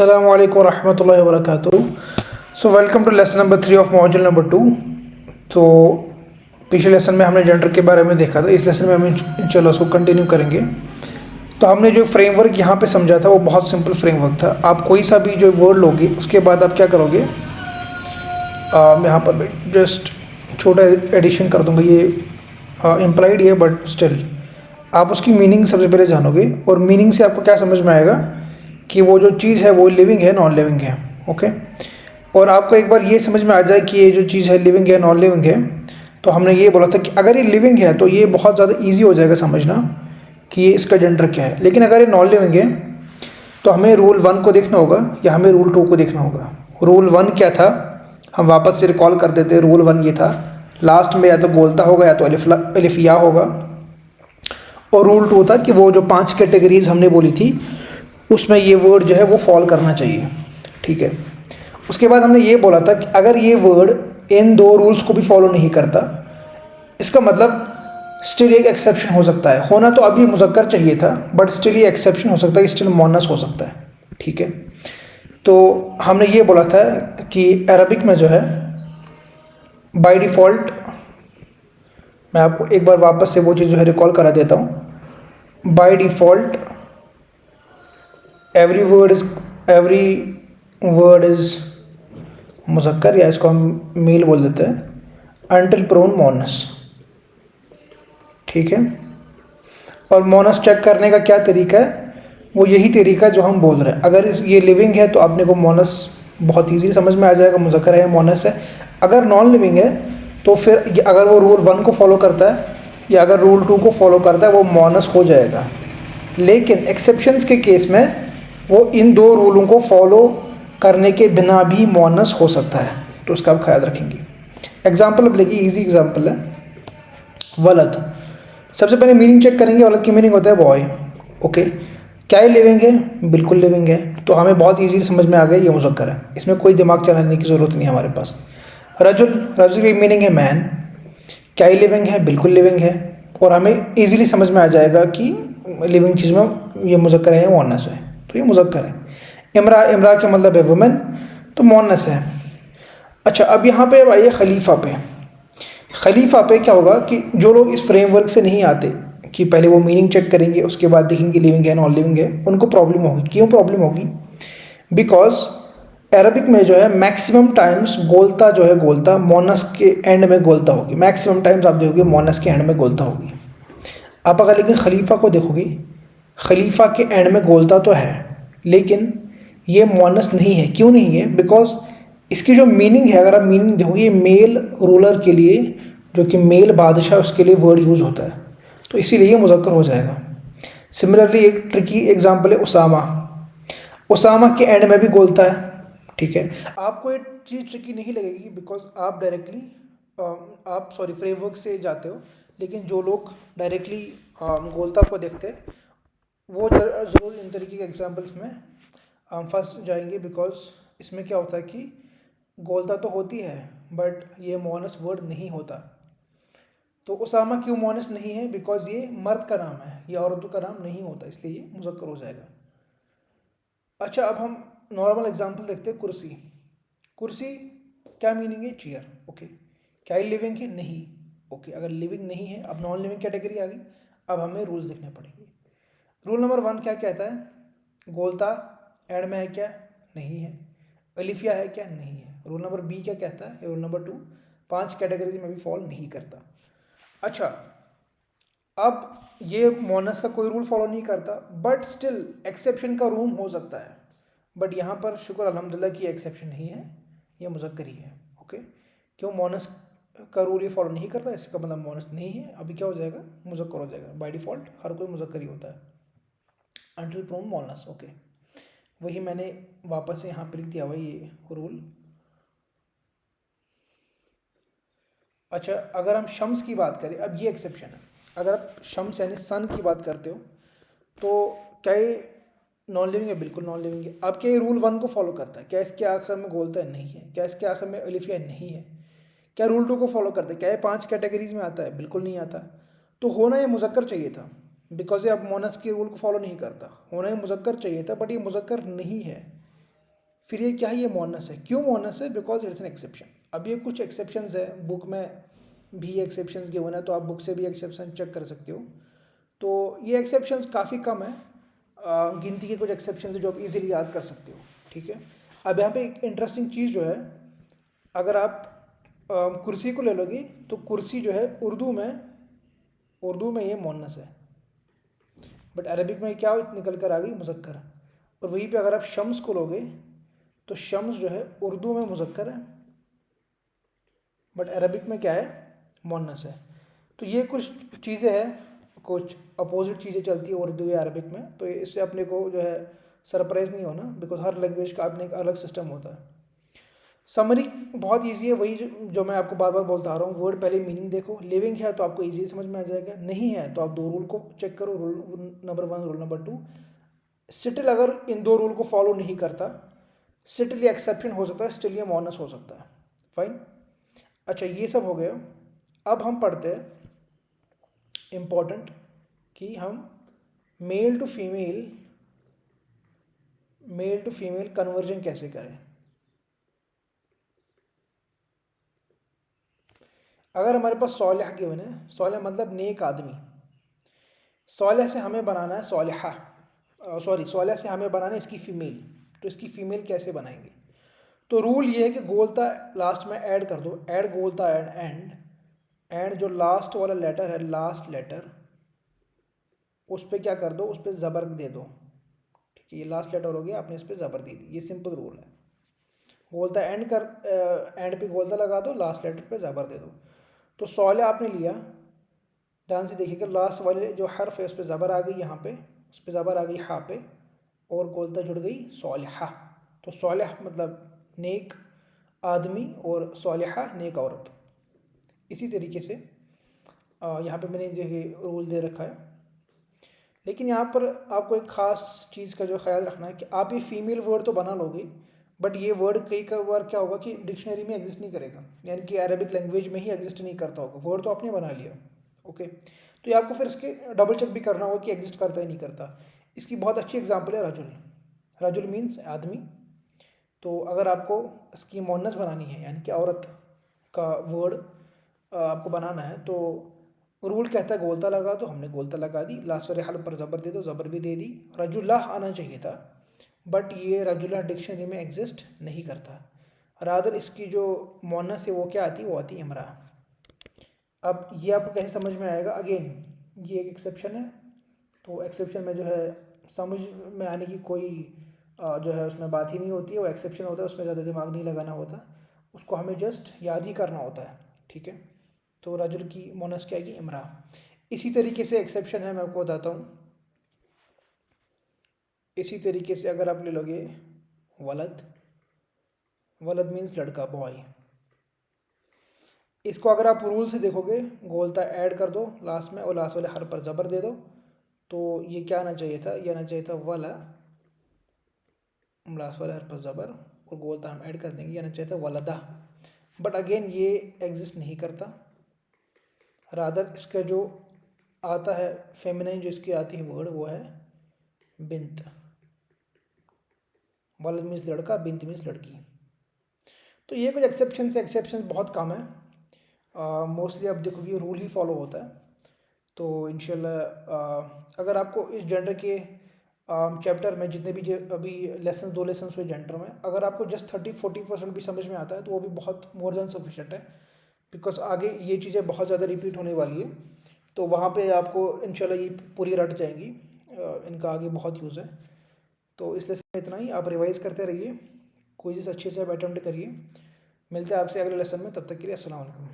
Assalamu alaikum warahmatullahi wabarakatuh. So welcome to lesson number 3 of module number 2. तो पिछले lesson में हमने gender के बारे में देखा था, इस लेसन में हम इंशाल्लाह उसको कंटिन्यू करेंगे। तो हमने जो फ्रेमवर्क यहाँ पे समझा था वो बहुत सिंपल फ्रेमवर्क था। आप कोई सा भी जो वर्ड लोगे उसके बाद आप क्या करोगे, मैं यहाँ पर जस्ट छोटा एडिशन कर दूँगा, ये इम्प्लाइड है बट स्टिल आप उसकी मीनिंग सबसे पहले जानोगे और मीनिंग से आपको क्या समझ में आएगा कि वो जो चीज़ है वो लिविंग है नॉन लिविंग है। ओके, और आपको एक बार ये समझ में आ जाए कि ये जो चीज़ है लिविंग है नॉन लिविंग है, तो हमने ये बोला था कि अगर ये लिविंग है तो ये बहुत ज़्यादा इजी हो जाएगा समझना कि ये इसका जेंडर क्या है। लेकिन अगर ये नॉन लिविंग है तो हमें रूल 1 को देखना होगा या हमें रूल 2 को देखना होगा। रूल 1 क्या था, हम वापस से रिकॉल कर देते हैं। रूल 1 ये था, लास्ट में या तो गोलता होगा या तो अलिफिया होगा। और रूल 2 था कि वो जो 5 कैटेगरीज हमने बोली थी उसमें ये वर्ड जो है वो फॉल करना चाहिए। ठीक है, उसके बाद हमने ये बोला था कि अगर ये वर्ड इन 2 रूल्स को भी फॉलो नहीं करता, इसका मतलब स्टिल एक एक्सेप्शन हो सकता है। होना तो अभी मुज़क्कर चाहिए था बट स्टिल ये एक्सेप्शन हो सकता है, स्टिल मोनस हो सकता है। ठीक है, तो हमने ये बोला था कि अरबिक में जो है बाय डिफ़ॉल्ट, मैं आपको एक बार वापस से वो चीज़ जो है रिकॉल करा देता हूँ। By default every word is मुज़क्कर, या इसको हम मेल बोल देते हैं, अंटिल प्रोन मोनस। ठीक है, और मोनस चेक करने का क्या तरीका है, वो यही तरीका जो हम बोल रहे हैं। अगर ये लिविंग है तो आपने को मोनस बहुत ईजी समझ में आ जाएगा, मुज़क्कर है मोनस है। अगर नॉन लिविंग है तो फिर अगर वो रूल 1 को फॉलो करता है या अगर रूल 2 को फॉलो करता है वो मोनस हो जाएगा। लेकिन एक्सेप्शंस के केस में वो इन 2 रूलों को फॉलो करने के बिना भी मोनस हो सकता है, तो उसका आप ख्याल रखेंगे। एग्जाम्पल अब लेंगे, ईजी एग्जाम्पल है वलद। सबसे पहले मीनिंग चेक करेंगे। वलद की मीनिंग होता है बॉय। ओके, क्या ये लिविंग है? बिल्कुल लिविंग है, तो हमें बहुत ईजी समझ में आ गया ये मुज़क्कर है, इसमें कोई दिमाग चलाने की ज़रूरत नहीं है हमारे पास। रजुल की मीनिंग है मैन। क्या ये लिविंग है? बिल्कुल लिविंग है, और हमें ईजिली समझ में आ जाएगा कि लिविंग चीज़ में ये मुज़क्कर है या मोनस है, तो ये मुज़क्कर है। इमरा का मतलब है वुमेन, तो मोनस है। अच्छा, अब यहाँ पे आइए खलीफा पे। खलीफा पे क्या होगा कि जो लोग इस फ्रेमवर्क से नहीं आते कि पहले वो मीनिंग चेक करेंगे उसके बाद देखेंगे लिविंग है नॉन लिविंग है, उनको प्रॉब्लम होगी। क्यों प्रॉब्लम होगी? बिकॉज अरबिक में जो है मैक्सिमम टाइम्स गोलता जो है गोलता मोनस के एंड में गोलता होगी। मैक्सिमम टाइम्स आप देखोगे मोनस के एंड में गोलता होगी। आप अगर लेकिन खलीफा को देखोगे, खलीफा के एंड में गोलता तो है लेकिन ये मोनस नहीं है। क्यों नहीं है? बिकॉज इसकी जो मीनिंग है, अगर आप मीनिंग देखोगे, ये मेल रूलर के लिए, जो कि मेल बादशाह, उसके लिए वर्ड यूज़ होता है, तो इसीलिए ये मुज़क्कर हो जाएगा। सिमिलरली एक ट्रिकी एग्जांपल है उसामा। उसामा के एंड में भी गोलता है। ठीक है, आपको ये चीज़ ट्रिकी नहीं लगेगी बिकॉज आप डायरेक्टली फ्रेमवर्क से जाते हो। लेकिन जो लोग डायरेक्टली गोलता को देखते हैं वो ज़रूर इन तरीके के एग्जांपल्स में फंस जाएंगे। बिकॉज इसमें क्या होता है कि गोलता तो होती है बट ये मोनस वर्ड नहीं होता। तो उसामा क्यों मोनस नहीं है? बिकॉज ये मर्द का नाम है, ये औरतों का नाम नहीं होता, इसलिए ये मुज़क्कर हो जाएगा। अच्छा, अब हम नॉर्मल एग्जांपल देखते हैं। कुर्सी। कुर्सी क्या मीनिंग है? चेयर। ओके, क्या ये लिविंग है? नहीं। ओके, अगर लिविंग नहीं है, अब नॉन लिविंग कैटेगरी आ गई। अब हमें रूल्स देखने पड़ेंगे। रूल नंबर 1 क्या कहता है? गोलता एंड में है क्या? नहीं है। अलिफिया है क्या? नहीं है। रूल नंबर बी क्या कहता है? रूल नंबर 2 5 कैटेगरीज में भी फॉल नहीं करता। अच्छा, अब ये मोनस का कोई रूल फॉलो नहीं करता बट स्टिल एक्सेप्शन का रूम हो सकता है। बट यहाँ पर शुक्र अल्हम्दुलिल्लाह की एक्सेप्शन नहीं है, ये मुज़क्कर ही है। ओके, क्यों? मोनस का रूल ये फॉलो नहीं करता, इसका मतलब मोनस नहीं है। अभी क्या हो जाएगा? मुज़क्कर हो जाएगा। बाय डिफ़ॉल्ट हर कोई मुज़क्कर ही होता है अंटिल प्रोन मोनस। ओके, वही मैंने वापस से यहाँ पे लिख दिया हुआ ये रूल। अच्छा, अगर हम शम्स की बात करें, अब ये एक्सेप्शन है। अगर आप शम्स यानी सन की बात करते हो तो क्या ये नॉन लिविंग है? बिल्कुल नॉन लिविंग है। अब क्या ये रूल 1 को फॉलो करता है? क्या इसके आखिर में गोलता है? नहीं है। क्या इसके आखिर में अलिफिया? नहीं है। क्या रूल 2 को फॉलो करता है? क्या ये 5 कैटेगरीज में आता है? बिल्कुल नहीं आता। तो होना ये मुज़क्कर चाहिए था बिकॉज ये अब मोनस के रूल को फॉलो नहीं करता। होना ये मुज़क्कर चाहिए था बट ये मुज़क्कर नहीं है। फिर ये क्या है, ये मोनस है। क्यों मोनस है? Because it's an exception. अब ये कुछ एक्सेप्शंस है, बुक में भी एक्सेप्शंस गिवन है, तो आप बुक से भी एक्सेप्शन चेक कर सकते हो। तो ये एक्सेप्शंस काफ़ी कम है, गिनती के कुछ एक्सेप्शंस है जो आप इजीली याद कर सकते हो, ठीक है। अब यहाँ पे एक इंटरेस्टिंग चीज़ जो है, अगर आप कुर्सी को ले लोगे तो कुर्सी जो है उर्दू में ये मोनस है, बट अरबिक में क्या निकल कर आ गई, मुज़क्कर। और वहीं पे अगर आप शम्स को लोगे तो शम्स जो है उर्दू में मुज़क्कर है, बट अरबिक में क्या है, मोनस है। तो ये कुछ चीज़ें हैं, कुछ अपोजिट चीज़ें चलती है उर्दू या अरबिक में, तो इससे अपने को जो है सरप्राइज़ नहीं होना, बिकॉज हर लैंग्वेज का अपने एक अलग सिस्टम होता है। समरी बहुत इजी है, वही जो मैं आपको बार बार बोलता आ रहा हूँ। वर्ड पहले मीनिंग देखो, लिविंग है तो आपको इजी समझ में आ जाएगा, नहीं है तो आप दो रूल को चेक करो, rule number 1, rule number 2। Still अगर इन दो रूल को फॉलो नहीं करता, स्टिल ये एक्सेप्शन हो सकता है, स्टिल ये मोनस हो सकता है, फाइन। अच्छा, ये सब हो गया। अब हम पढ़ते हैं इम्पॉर्टेंट कि हम मेल टू फीमेल कन्वर्जन कैसे करें। अगर हमारे पास सौलह गिवन है, सौलह मतलब नेक आदमी, सौलह से हमें बनाना है सौलहा, सॉरी सौलह से हमें बनाना है इसकी फ़ीमेल, तो इसकी फ़ीमेल कैसे बनाएंगे? तो रूल ये है कि गोलता लास्ट में ऐड कर दो, ऐड गोलता एंड जो लास्ट वाला लेटर है, लास्ट लेटर, उस पर क्या कर दो, उस पर ज़बर दे दो, ठीक है। ये लास्ट लेटर हो गया, आपने इस पर ज़बर दे दी, ये सिंपल रूल है। गोलता एंड पे गोलता लगा दो, लास्ट लेटर पे ज़बर दे दो। तो सौलह आपने लिया, ध्यान से देखिएगा, लास्ट वाले जो हर्फ है उस पर ज़बर आ गई, यहाँ पे उस पर ज़बर आ गई हा पे, और गोलता जुड़ गई सौलहा। तो सौलह मतलब नेक आदमी और सौलहा नेक औरत। इसी तरीके से यहाँ पे मैंने जो है रूल दे रखा है, लेकिन यहाँ पर आपको एक ख़ास चीज़ का जो ख्याल रखना है कि आप ये फीमेल वर्ड तो बना लोगे, बट ये वर्ड कई बार क्या होगा कि डिक्शनरी में एग्जिस्ट नहीं करेगा, यानी कि अरबिक लैंग्वेज में ही एग्जिस्ट नहीं करता होगा। वर्ड तो आपने बना लिया, ओके, तो ये आपको फिर इसके डबल चेक भी करना होगा कि एग्जिस्ट करता ही नहीं करता। इसकी बहुत अच्छी एग्जांपल है रजुल। रजुल मीन्स आदमी। तो अगर आपको इसकी मोनस बनानी है, यानी कि औरत का वर्ड आपको बनाना है, तो रूल कहता है गोलता लगा दो, हमने गोलता लगा दी, लास्ट वाले हल पर ज़बर दे दो, ज़बर भी दे दी। रजुल्लाह आना चाहिए था, बट ये रजुल्लाह डिक्शनरी में एग्जिस्ट नहीं करता। रादर इसकी जो मोनस है वो क्या आती है, वो आती है इमरा। अब ये आपको कैसे समझ में आएगा? अगेन ये एक एक्सेप्शन है, तो एक्सेप्शन में जो है समझ में आने की कोई जो है उसमें बात ही नहीं होती है। वो एक्सेप्शन होता है, उसमें ज़्यादा दिमाग नहीं लगाना होता, उसको हमें जस्ट याद ही करना होता है, ठीक है। तो रजुल की मोनस क्या है कि इमरा। इसी तरीके से एक्सेप्शन है, मैं आपको बताता हूँ। इसी तरीके से अगर आप ले लोगे वलद, वलद मीन्स लड़का, बॉय। इसको अगर आप रूल से देखोगे, गोलता ऐड कर दो लास्ट में और लास्ट वाले हर पर ज़बर दे दो, तो ये क्या आना चाहिए था, ये आना चाहिए था वला, लास्ट वाले हर पर ज़बर और गोलता हम ऐड कर देंगे, ये आना चाहिए था वलदा। बट अगेन ये एग्जिस्ट नहीं करता। रादर इसका जो आता है फेमिनाइन, जो इसकी आती है वर्ड, वो है बिंत। वलद मीन्स लड़का, बिंत मीन्स लड़की। तो ये कुछ एक्सेप्शन बहुत कम है, मोस्टली आप देखोगे रूल ही फॉलो होता है। तो इंशाल्लाह अगर आपको इस जेंडर के चैप्टर में जितने भी अभी लेसन 2 लेसन हुए जेंडर में, अगर आपको जस्ट 30-40% भी समझ में आता है तो वो भी बहुत मोर देन सफिशेंट है, बिकॉज आगे ये चीज़ें बहुत ज़्यादा रिपीट होने वाली है, तो वहाँ पे आपको इंशाल्लाह ये पूरी रट जाएंगी, इनका आगे बहुत यूज़ है। तो इस लेसन में इतना ही, आप रिवाइज करते रहिए, कोई चीज़ अच्छे से आप अटेम्प्ट करिए। मिलते हैं आपसे अगले लेसन में, तब तक के लिए अस्सलाम वालेकुम।